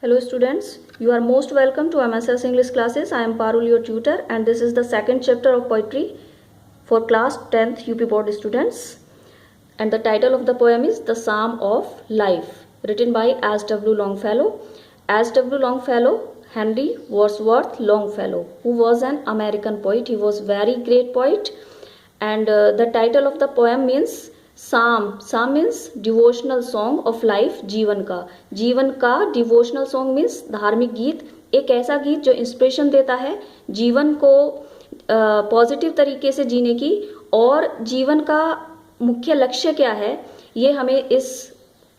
Hello students, you are most welcome to MSS English classes. I am Parul, your tutor, and this is the second chapter of poetry for class 10th UP board students. And the title of the poem is The Psalm of Life, written by S.W. Longfellow. S.W. Longfellow, Henry Wadsworth Longfellow, who was an American poet. He was very great poet, and the title of the poem means Psalm means devotional song of life, जीवन का devotional song means धार्मिक गीत, एक ऐसा गीत जो inspiration देता है जीवन को पॉजिटिव तरीके से जीने की, और जीवन का मुख्य लक्ष्य क्या है ये हमें इस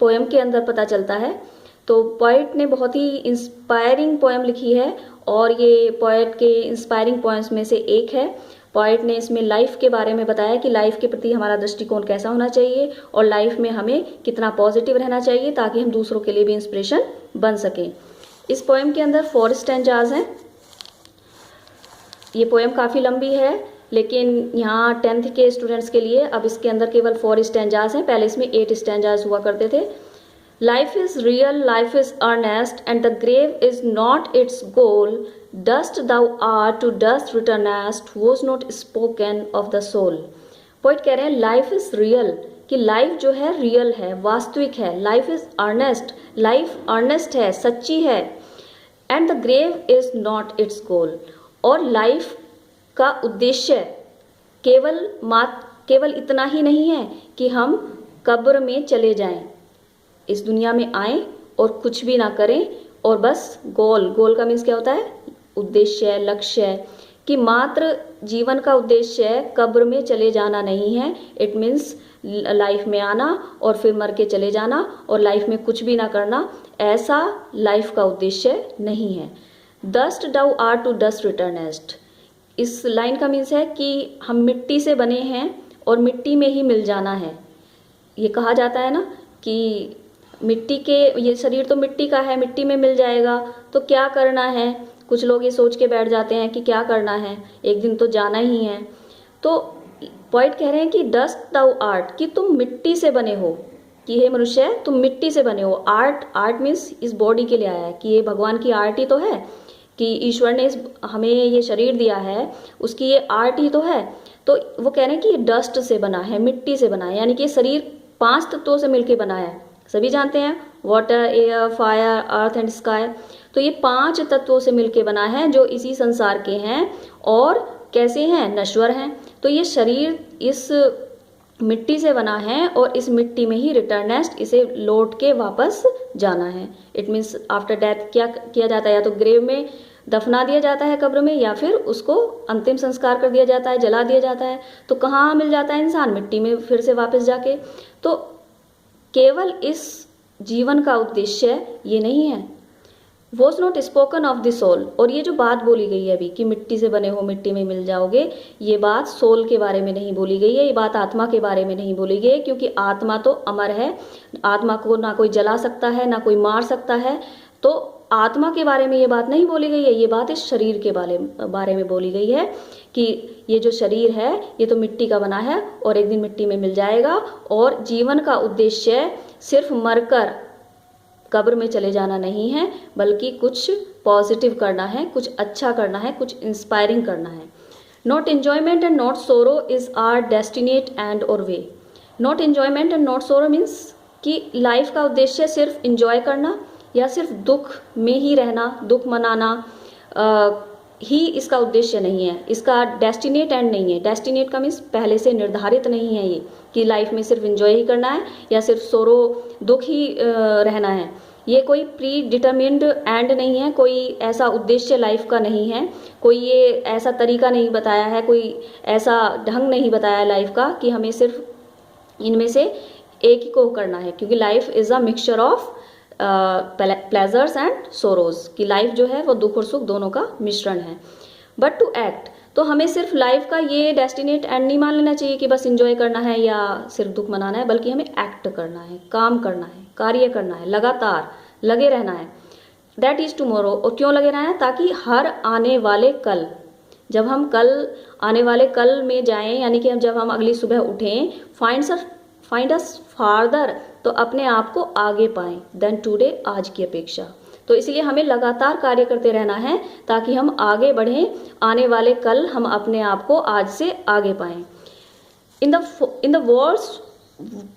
पोएम के अंदर पता चलता है। तो पोएट ने बहुत ही इंस्पायरिंग पोएम लिखी है और ये पोएट के इंस्पायरिंग पोएम्स में से एक है। पोएट ने इसमें लाइफ के बारे में बताया कि लाइफ के प्रति हमारा दृष्टिकोण कैसा होना चाहिए और लाइफ में हमें कितना पॉजिटिव रहना चाहिए ताकि हम दूसरों के लिए भी इंस्पिरेशन बन सकें। इस पोएम के अंदर 4 स्टैंजाज हैं। ये पोएम काफ़ी लंबी है लेकिन यहाँ 10th के स्टूडेंट्स के लिए अब इसके अंदर केवल 4 स्टैंजाज हैं। पहले इसमें 8 स्टैंजाज हुआ करते थे। Life is real, life is earnest and the grave is not its goal, dust thou art to dust returnest was not spoken of the soul. Poet कह रहे हैं लाइफ इज रियल, कि लाइफ जो है real है, वास्तविक है। Life is earnest, life earnest है, सच्ची है। And the grave is not its goal, और लाइफ का उद्देश्य केवल इतना ही नहीं है कि हम कब्र में चले जाएं, इस दुनिया में आए और कुछ भी ना करें और बस गोल का मीन्स क्या होता है, उद्देश्य, लक्ष्य, कि मात्र जीवन का उद्देश्य कब्र में चले जाना नहीं है। इट मीन्स लाइफ में आना और फिर मर के चले जाना और लाइफ में कुछ भी ना करना, ऐसा लाइफ का उद्देश्य नहीं है। डस्ट डाउ आर टू डस्ट रिटर्नेस्ट, इस लाइन का मीन्स है कि हम मिट्टी से बने हैं और मिट्टी में ही मिल जाना है। ये कहा जाता है ना कि मिट्टी के, ये शरीर तो मिट्टी का है, मिट्टी में मिल जाएगा तो क्या करना है। कुछ लोग ये सोच के बैठ जाते हैं कि क्या करना है, एक दिन तो जाना ही है। तो पोएट कह रहे हैं कि डस्ट दाउ आर्ट, कि तुम मिट्टी से बने हो, कि हे मनुष्य तुम मिट्टी से बने हो। आर्ट मीन्स इस बॉडी के लिए आया है कि ये भगवान की आर्ट ही तो है, कि ईश्वर ने हमें ये शरीर दिया है, उसकी ये आर्ट ही तो है। तो वो कह रहे हैं कि ये डस्ट से बना है, मिट्टी से बना है, यानी कि ये शरीर 5 तत्वों से मिलकर बना है। सभी जानते हैं water, air, fire, earth and sky. तो ये 5 तत्वों से मिलकर बना है जो इसी संसार के हैं और कैसे हैं, नश्वर हैं। तो ये शरीर इस मिट्टी से बना है और इस मिट्टी में ही रिटर्नेस्ट, इसे लौट के वापस जाना है। इट मीन्स आफ्टर डेथ क्या किया जाता है, या तो ग्रेव में दफना दिया जाता है कब्र में, या फिर उसको अंतिम संस्कार कर दिया जाता है, जला दिया जाता है। तो कहाँ मिल जाता है इंसान, मिट्टी में फिर से वापस जाके। तो केवल इस जीवन का उद्देश्य ये नहीं है। Was not spoken of the soul, और ये जो बात बोली गई है अभी कि मिट्टी से बने हो, मिट्टी में मिल जाओगे, ये बात सोल के बारे में नहीं बोली गई है, ये बात आत्मा के बारे में नहीं बोली गई है, क्योंकि आत्मा तो अमर है। आत्मा को ना कोई जला सकता है, ना कोई मार सकता है। तो आत्मा के बारे में ये बात नहीं बोली गई है, ये बात इस शरीर के बारे में बोली गई है कि ये जो शरीर है ये तो मिट्टी का बना है और एक दिन मिट्टी में मिल जाएगा। और जीवन का उद्देश्य सिर्फ मरकर कब्र में चले जाना नहीं है, बल्कि कुछ पॉजिटिव करना है, कुछ अच्छा करना है, कुछ इंस्पायरिंग करना है। Not enjoyment and not sorrow is our destined end or way. Not enjoyment and not sorrow means कि लाइफ का उद्देश्य सिर्फ इंजॉय करना या सिर्फ दुख में ही रहना, दुख मनाना ही इसका उद्देश्य नहीं है। इसका डेस्टिनेट एंड नहीं है। डेस्टिनेट का मीन्स पहले से निर्धारित नहीं है ये कि लाइफ में सिर्फ इंजॉय ही करना है या सिर्फ सोरो, दुख ही रहना है। ये कोई प्री डिटरमिन्ड एंड नहीं है, कोई ऐसा उद्देश्य लाइफ का नहीं है, कोई ये ऐसा तरीका नहीं बताया है, कोई ऐसा ढंग नहीं बताया है लाइफ का कि हमें सिर्फ इनमें से एक ही को करना है। क्योंकि life is a mixture of pleasures and sorrows, कि लाइफ जो है वो दुख और सुख दोनों का मिश्रण है। बट टू एक्ट, तो हमें सिर्फ लाइफ का ये डेस्टिनेट एंड नहीं मान लेना चाहिए कि बस इंजॉय करना है या सिर्फ दुख मनाना है, बल्कि हमें एक्ट करना है, काम करना है, कार्य करना है, लगातार लगे रहना है। दैट इज टुमारो, और क्यों लगे रहना है, ताकि हर आने वाले कल, जब हम कल आने वाले कल में जाएं, यानी कि जब हम अगली सुबह उठें, फाइंड अस फार्दर, तो अपने आप को आगे पाएं देन टुडे, आज की अपेक्षा। तो इसलिए हमें लगातार कार्य करते रहना है ताकि हम आगे बढ़ें, आने वाले कल हम अपने आप को आज से आगे पाएं। In the world's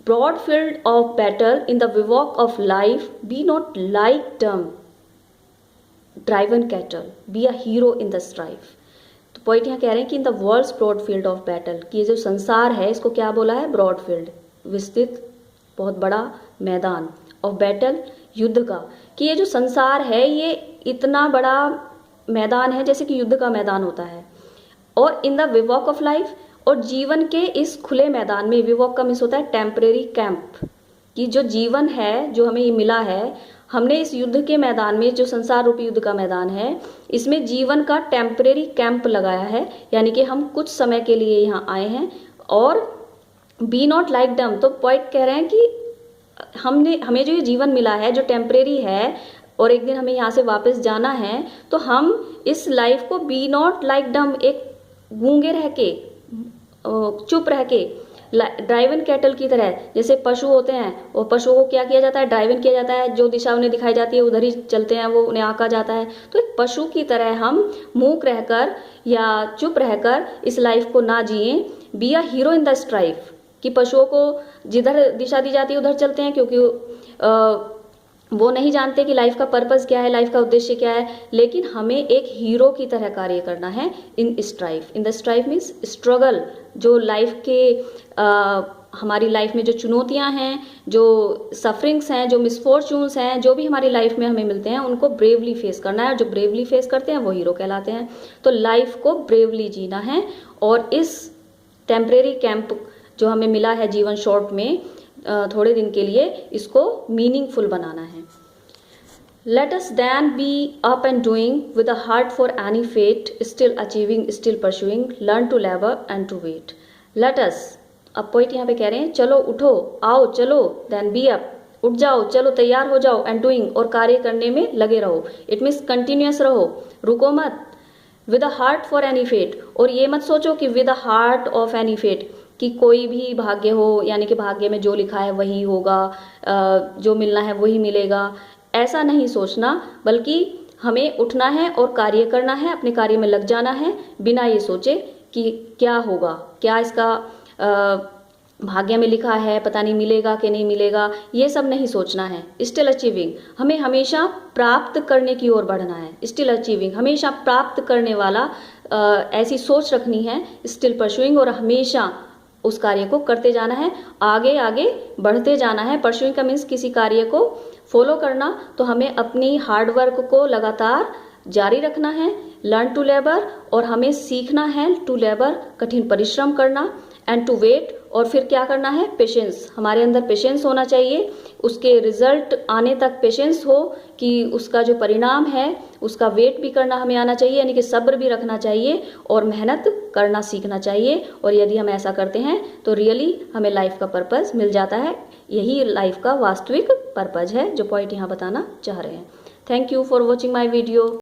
broad field of battle, in the bivouac of life, be not like dumb driven cattle, be a hero in the strife। तो पॉइंट यहाँ कह रहे हैं कि in the world's broad field of battle, कि ये जो संसार है इसको क्या बोला है, ब्रॉड फील्ड, विस्तृत बहुत बड़ा मैदान, ऑफ बैटल युद्ध का, कि ये जो संसार है ये इतना बड़ा मैदान है जैसे कि युद्ध का मैदान होता है। और इन द विवॉक ऑफ लाइफ, और जीवन के इस खुले मैदान में, विवॉक का मीन्स होता है टेम्परेरी कैंप, कि जो जीवन है जो हमें ये मिला है, हमने इस युद्ध के मैदान में, जो संसार रूपी युद्ध का मैदान है, इसमें जीवन का टेम्परेरी कैंप लगाया है, यानी कि हम कुछ समय के लिए यहाँ आए हैं। और बी नॉट लाइक डम, तो पॉइंट कह रहे हैं कि हमें जो ये जीवन मिला है जो टेम्परेरी है और एक दिन हमें यहाँ से वापस जाना है, तो हम इस लाइफ को बी नॉट लाइक डम, एक गूंगे रह के, चुप रह के, ड्राइवन कैटल की तरह, जैसे पशु होते हैं और पशुओं को क्या किया जाता है, ड्राइवन किया जाता है, जो दिशा उन्हें दिखाई जाती है उधर ही चलते हैं, वो उन्हें आंका जाता है। तो एक पशु की तरह हम मूक रहकर या चुप रहकर इस लाइफ को ना जिए। Be a hero in the strife, कि पशुओं को जिधर दिशा दी जाती है उधर चलते हैं, क्योंकि वो नहीं जानते कि लाइफ का पर्पस क्या है, लाइफ का उद्देश्य क्या है, लेकिन हमें एक हीरो की तरह कार्य करना है in strife. In the strife means struggle, जो लाइफ के हमारी लाइफ में जो चुनौतियां हैं, जो सफरिंग्स हैं, जो मिसफॉर्चून्स हैं, जो भी हमारी लाइफ में हमें मिलते हैं, उनको ब्रेवली फेस करना है, और जो ब्रेवली फेस करते हैं वो हीरो कहलाते हैं। तो लाइफ को ब्रेवली जीना है, और इस टेम्परेरी कैंप जो हमें मिला है जीवन शॉर्ट में थोड़े दिन के लिए, इसको मीनिंगफुल बनाना है। Let us then be up and doing with a heart for any fate, still achieving, still pursuing, learn to labor and to wait. Let us, अब पॉइंट यहाँ पे कह रहे हैं चलो उठो, आओ चलो, then be up, उठ जाओ, चलो तैयार हो जाओ, and doing, और कार्य करने में लगे रहो। It means continuous रहो, रुको मत। With a heart for any fate, और ये मत सोचो कि with a heart of any fate, कि कोई भी भाग्य हो, यानी कि भाग्य में जो लिखा है वही होगा, जो मिलना है वही मिलेगा, ऐसा नहीं सोचना, बल्कि हमें उठना है और कार्य करना है, अपने कार्य में लग जाना है, बिना ये सोचे कि क्या होगा, क्या इसका भाग्य में लिखा है, पता नहीं मिलेगा कि नहीं मिलेगा, ये सब नहीं सोचना है। स्टिल अचीविंग, हमें हमेशा प्राप्त करने की ओर बढ़ना है। स्टिल अचीविंग, हमेशा प्राप्त करने वाला ऐसी सोच रखनी है। स्टिल परसुइंग, और हमेशा उस कार्य को करते जाना है, आगे आगे बढ़ते जाना है। परसुइंग का मीन्स किसी कार्य को फॉलो करना, तो हमें अपनी हार्डवर्क को लगातार जारी रखना है। लर्न टू लेबर, और हमें सीखना है टू लेबर, कठिन परिश्रम करना, एंड टू वेट, और फिर क्या करना है, पेशेंस, हमारे अंदर पेशेंस होना चाहिए, उसके रिजल्ट आने तक पेशेंस हो, कि उसका जो परिणाम है उसका वेट भी करना हमें आना चाहिए, यानी कि सब्र भी रखना चाहिए, और मेहनत करना सीखना चाहिए। और यदि हम ऐसा करते हैं तो रियली हमें लाइफ का पर्पस मिल जाता है। यही लाइफ का वास्तविक पर्पस है जो पॉइंट यहाँ बताना चाह रहे हैं। Thank you for watching my video.